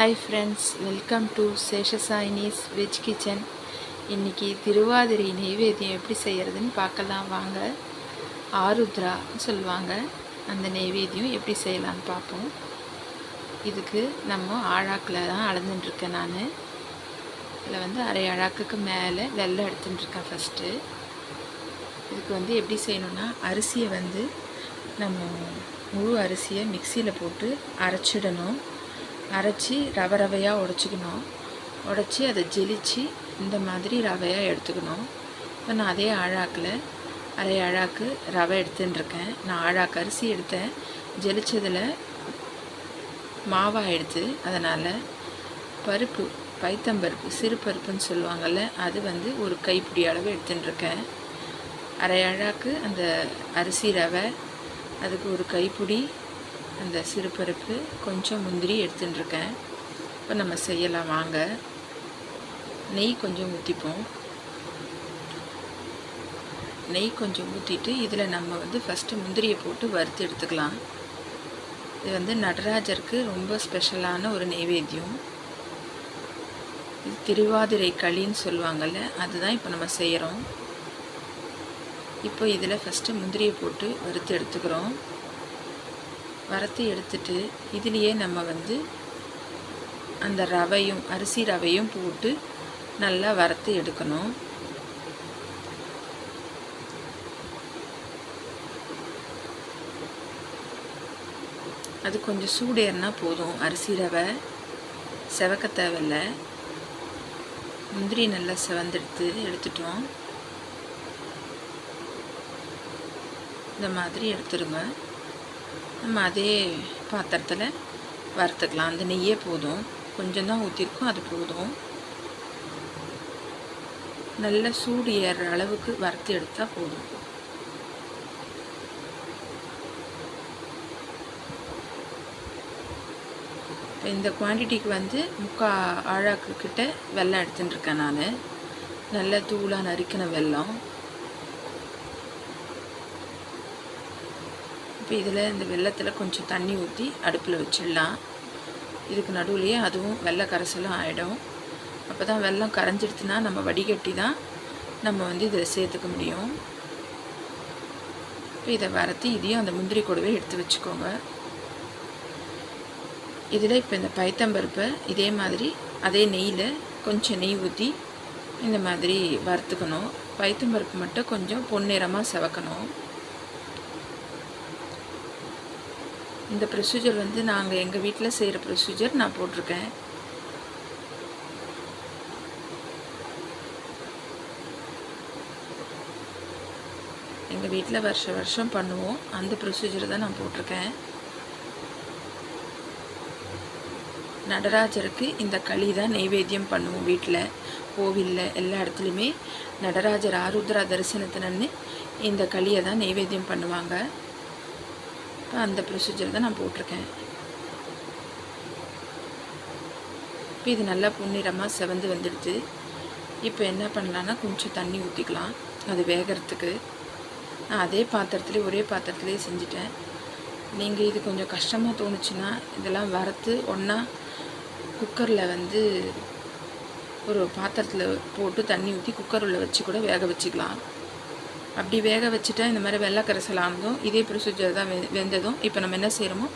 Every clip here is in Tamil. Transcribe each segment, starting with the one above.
Hi friends, welcome to Seshasayini's veg kitchen. இன்றைக்கி திருவாதிரை நெய்வேத்தியம் எப்படி செய்கிறதுன்னு பார்க்கலாம் வாங்க. ஆருத்ரான்னு சொல்லுவாங்க. அந்த நெய்வேத்தியம் எப்படி செய்யலான்னு பார்ப்போம். இதுக்கு நம்ம ஆழாக்கில் தான் அளந்துட்டுருக்கேன். நான் இதில் அரை அழாக்குக்கு மேலே வெல்லம் எடுத்துட்டுருக்கேன். ஃபஸ்ட்டு இதுக்கு எப்படி செய்யணுன்னா, அரிசியை நம்ம முழு அரிசியை மிக்சியில் போட்டு அரைச்சிடணும். அரைச்சி ரவையாக உடைச்சிக்கணும். உடச்சி அதை ஜெலிச்சு இந்த மாதிரி ரவையாக எடுத்துக்கணும். இப்போ நான் அதே ஆழாக்கில் அரை அழாக்கு ரவை எடுத்துட்டுருக்கேன். நான் ஆழாக்கு அரிசி எடுத்தேன், ஜெலிச்சதில் மாவாக எடுத்து, அதனால் பருப்பு, பைத்தம்பருப்பு, சிறு பருப்புன்னு சொல்லுவாங்கள்ல, அது ஒரு கைப்பிடி அளவு எடுத்துட்டுருக்கேன். அரை அழாக்கு அந்த அரிசி ரவை, அதுக்கு ஒரு கைப்பிடி அந்த சிறுபருப்பு, கொஞ்சம் முந்திரி எடுத்துட்டுருக்கேன். இப்போ நம்ம செய்யலாம் வாங்க. நெய் கொஞ்சம் ஊற்றிப்போம். நெய் கொஞ்சம் ஊற்றிட்டு இதில் நம்ம ஃபஸ்ட்டு முந்திரியை போட்டு வறுத்து எடுத்துக்கலாம். இது நடராஜருக்கு ரொம்ப ஸ்பெஷலான ஒரு நெய்வேத்தியம். இது திருவாதிரை களின்னு சொல்லுவாங்கள்ல, அதுதான் இப்போ நம்ம செய்கிறோம். இப்போ இதில் ஃபஸ்ட்டு முந்திரியை போட்டு வறுத்து எடுத்துக்கிறோம். வறுத்து எடுத்துட்டு இதுலேயே நம்ம அந்த ரவையும், அரிசி ரவையும் போட்டு நல்லா வறுத்து எடுக்கணும். அது கொஞ்சம் சூடேறினா போதும். அரிசி ரவை செவக்க தேவையில்லை. முந்திரி நல்லா செவந்தெடுத்து எடுத்துட்டோம். இந்த மாதிரி எடுத்துடுங்க. நம்ம அதே பாத்திரத்தில் வறுத்துக்கலாம். அந்த நெய்யே போதும், கொஞ்சம் தான் ஊற்றிருக்கோம், அது போதும். நல்ல சூடு ஏறுற அளவுக்கு வறுத்து எடுத்தால் போதும். இப்போ இந்த குவான்டிட்டிக்கு 3/4 ஆழாக்கு கிட்ட வெல்லம் எடுத்துட்டுருக்கேன் நான். நல்ல தூளாக நறுக்கின வெல்லம். இப்போ இதில் இந்த வெல்லத்தில் கொஞ்சம் தண்ணி ஊற்றி அடுப்பில் வச்சிடலாம். இதுக்கு நடுவுலையே அதுவும் வெள்ளை கரைசலும் ஆகிடும். அப்போ தான் வெல்லம் கரைஞ்சிடுச்சுன்னா நம்ம வடிகட்டி தான் நம்ம இதில் சேர்த்துக்க முடியும். இப்போ இதை வறுத்து இதையும் அந்த முந்திரி கூடவே எடுத்து வச்சுக்கோங்க. இதில் இப்போ இந்த பைத்தம்பருப்பை இதே மாதிரி அதே நெய்யில் கொஞ்சம் நெய் ஊற்றி இந்த மாதிரி வறுத்துக்கணும். பைத்தம்பருப்பு மட்டும் கொஞ்சம் பொன்னிறமாக செவக்கணும். இந்த ப்ரொசீஜர் நாங்கள் எங்கள் வீட்டில் செய்கிற ப்ரொசீஜர் நான் போட்டிருக்கேன். எங்கள் வீட்டில் வருஷம் பண்ணுவோம். அந்த ப்ரொசீஜர் தான் நான் போட்டிருக்கேன். நடராஜருக்கு இந்த களி தான் நெய்வேத்தியம் பண்ணுவோம். வீட்டில், கோவிலில், எல்லா இடத்துலையுமே நடராஜர் ஆருத்ரா தரிசனத்தினன்னு இந்த களியை தான் நெய்வேத்தியம் பண்ணுவாங்க. அந்த ப்ரொசீஜர் தான் நான் போட்டிருக்கேன். இப்போ இது நல்லா பொன்னிறமாக செவந்து வந்துடுது. இப்போ என்ன பண்ணலான்னா, கொஞ்சம் தண்ணி ஊற்றிக்கலாம் அது வேகிறதுக்கு. நான் அதே பாத்திரத்துலேயே, ஒரே பாத்திரத்துலேயே செஞ்சுட்டேன். நீங்கள் இது கொஞ்சம் கஷ்டமாக தோணுச்சுன்னா இதெல்லாம் வறுத்து ஒன்றா குக்கரில் ஒரு பாத்திரத்தில் போட்டு தண்ணி ஊற்றி குக்கர் உள்ள வச்சு கூட வேக வச்சுக்கலாம். அப்படி வேக வச்சுட்டா இந்த மாதிரி வெள்ளை கரைசல் ஆனதும் இதே ப்ரொசீஜர் தான். வெந்ததும் இப்போ நம்ம என்ன செய்கிறோமோ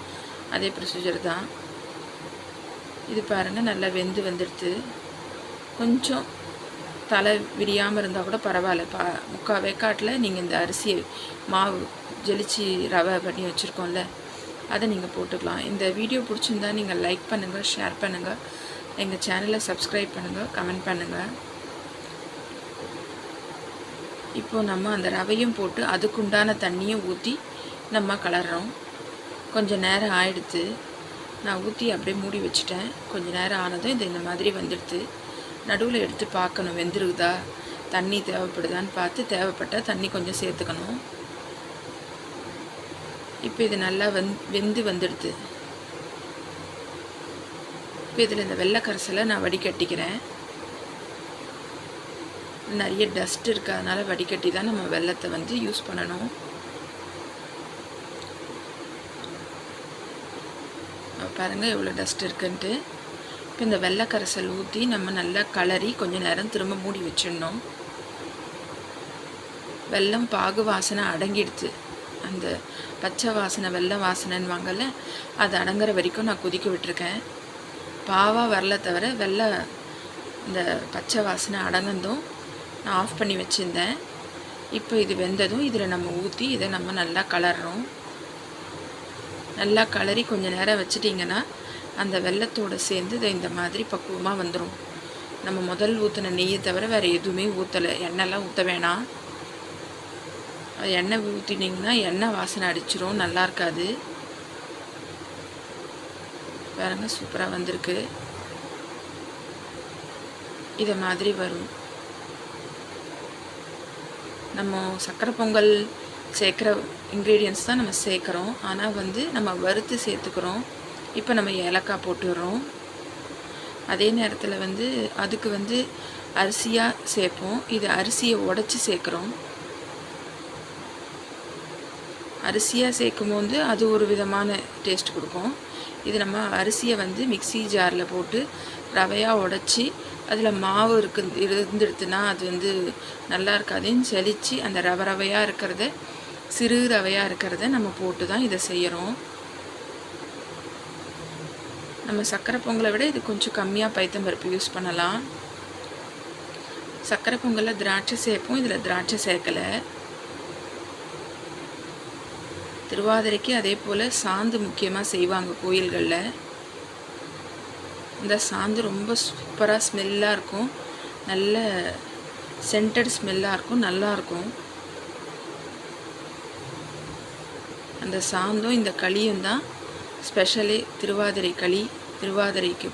அதே ப்ரொசீஜர் தான். இது பாருங்கள், நல்லா வெந்து வந்துடுது. கொஞ்சம் தலை விரியாமல் இருந்தால் கூட பரவாயில்ல. 3/4 வேக்காட்டில் நீங்கள் இந்த அரிசியை மாவு ஜெலிச்சு ரவை பண்ணி வச்சுருக்கோம்ல, அதை நீங்கள் போட்டுக்கலாம். இந்த வீடியோ பிடிச்சிருந்தா நீங்கள் லைக் பண்ணுங்கள், ஷேர் பண்ணுங்கள், எங்கள் சேனலை சப்ஸ்கிரைப் பண்ணுங்கள், கமெண்ட் பண்ணுங்கள். இப்போது நம்ம அந்த ரவையும் போட்டு அதுக்குண்டான தண்ணியை ஊற்றி நம்ம கலர்றோம். கொஞ்சம் நேரம் ஆயிடுத்து. நான் ஊற்றி அப்படியே மூடி வச்சுட்டேன். கொஞ்சம் நேரம் ஆனதும் இந்த மாதிரி வந்துடுது. நடுவில் எடுத்து பார்க்கணும் வெந்துருக்குதா, தண்ணி தேவைப்படுதான்னு பார்த்து தேவைப்பட்டால் தண்ணி கொஞ்சம் சேர்த்துக்கணும். இப்போ இது நல்லா வெந்து வந்துடுது. இப்போ இதில் இந்த வெள்ளை கரைசலை நான் வடிகட்டிக்கிறேன். நிறைய டஸ்ட் இருக்குது, அதனால் வடிகட்டி தான் நம்ம வெல்லத்தை யூஸ் பண்ணணும். பாருங்கள் எவ்வளோ டஸ்ட் இருக்குன்ட்டு. இப்போ இந்த வெள்ளை கரைசல் ஊற்றி நம்ம நல்லா கலரி கொஞ்சம் நேரம் திரும்ப மூடி வச்சிடணும். வெல்லம் பாகு வாசனை அடங்கிடுச்சு, அந்த பச்சை வாசனை வெள்ளை வாசனைன்னு வாங்கல, அது அடங்குற வரைக்கும் நான் கொதிக்க விட்டுருக்கேன். பாவாக வரல தவிர வெள்ளை இந்த பச்சை வாசனை அடங்கந்தும் நான் ஆஃப் பண்ணி வச்சுருந்தேன். இப்போ இது வெந்ததும் இதில் நம்ம ஊற்றி இதை நம்ம நல்லா கலர்றோம். நல்லா கலரி கொஞ்சம் நேரம் வச்சிட்டிங்கன்னா அந்த வெள்ளத்தோடு சேர்ந்து இதை இந்த மாதிரி பக்குவமாக வந்துடும். நம்ம முதல் ஊற்றின நெய்யை தவிர வேறு எதுவுமே ஊற்றலை, எண்ணெய்லாம் ஊற்ற வேணாம். எண்ணெய் ஊற்றினீங்கன்னா எண்ணெய் வாசனை அடிச்சிரும், நல்லா இருக்காது. பாருங்க சூப்பராக வந்திருக்கு. இதை மாதிரி வரும். நம்ம சக்கரை பொங்கல் சேர்க்குற இன்க்ரீடியன்ட்ஸ் தான் நம்ம சேர்க்குறோம், ஆனால் நம்ம வறுத்து சேர்த்துக்கிறோம். இப்போ நம்ம ஏலக்காய் போட்டுடுறோம். அதே நேரத்தில் அதுக்கு அரிசியாக சேர்ப்போம். இது அரிசியை உடச்சி சேர்க்குறோம். அரிசியாக சேர்க்கும் போது அது ஒரு விதமான டேஸ்ட் கொடுக்கும். இது நம்ம அரிசியை மிக்ஸி ஜாரில் போட்டு ரவையாக உடச்சி அதில் மாவு இருந்துடுத்துனா அது நல்லா இருக்காதுன்னு செழித்து அந்த ரவையாக இருக்கிறத, சிறு ரவையாக இருக்கிறத நம்ம போட்டு தான் இதை செய்கிறோம். நம்ம சக்கரை பொங்கலை விட இது கொஞ்சம் கம்மியாக பைத்தம்பருப்பு யூஸ் பண்ணலாம். சக்கரை பொங்கலில் திராட்சை சேர்ப்போம், இதில் திராட்சை சேர்க்கலை. திருவாதிரைக்கு அதே போல் சாந்து முக்கியமாக செய்வாங்க கோயில்களில். இந்த சாந்து ரொம்ப சூப்பராக ஸ்மெல்லாக இருக்கும், நல்ல சென்டட் ஸ்மெல்லாக இருக்கும், நல்லாயிருக்கும். அந்த சாந்தும் இந்த களியும் தான் ஸ்பெஷலி திருவாதிரை களி. திருவாதிரைக்கு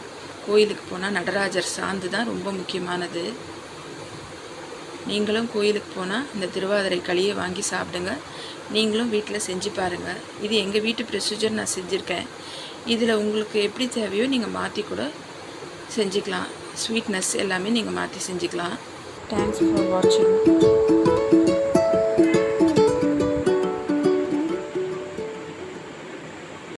கோயிலுக்கு போனால் நடராஜர் சாந்து தான் ரொம்ப முக்கியமானது. நீங்களும் கோயிலுக்கு போனால் இந்த திருவாதிரை களியை வாங்கி சாப்பிடுங்க. நீங்களும் வீட்டில் செஞ்சு பாருங்கள். இது எங்கள் வீட்டு ப்ரொசீஜர், நான் செஞ்சுருக்கேன். இதில் உங்களுக்கு எப்படி தேவையோ நீங்கள் மாற்றி கூட செஞ்சுக்கலாம். ஸ்வீட்னஸ் எல்லாமே நீங்கள் மாற்றி செஞ்சுக்கலாம். தேங்க்ஸ் ஃபார் வாட்சிங்.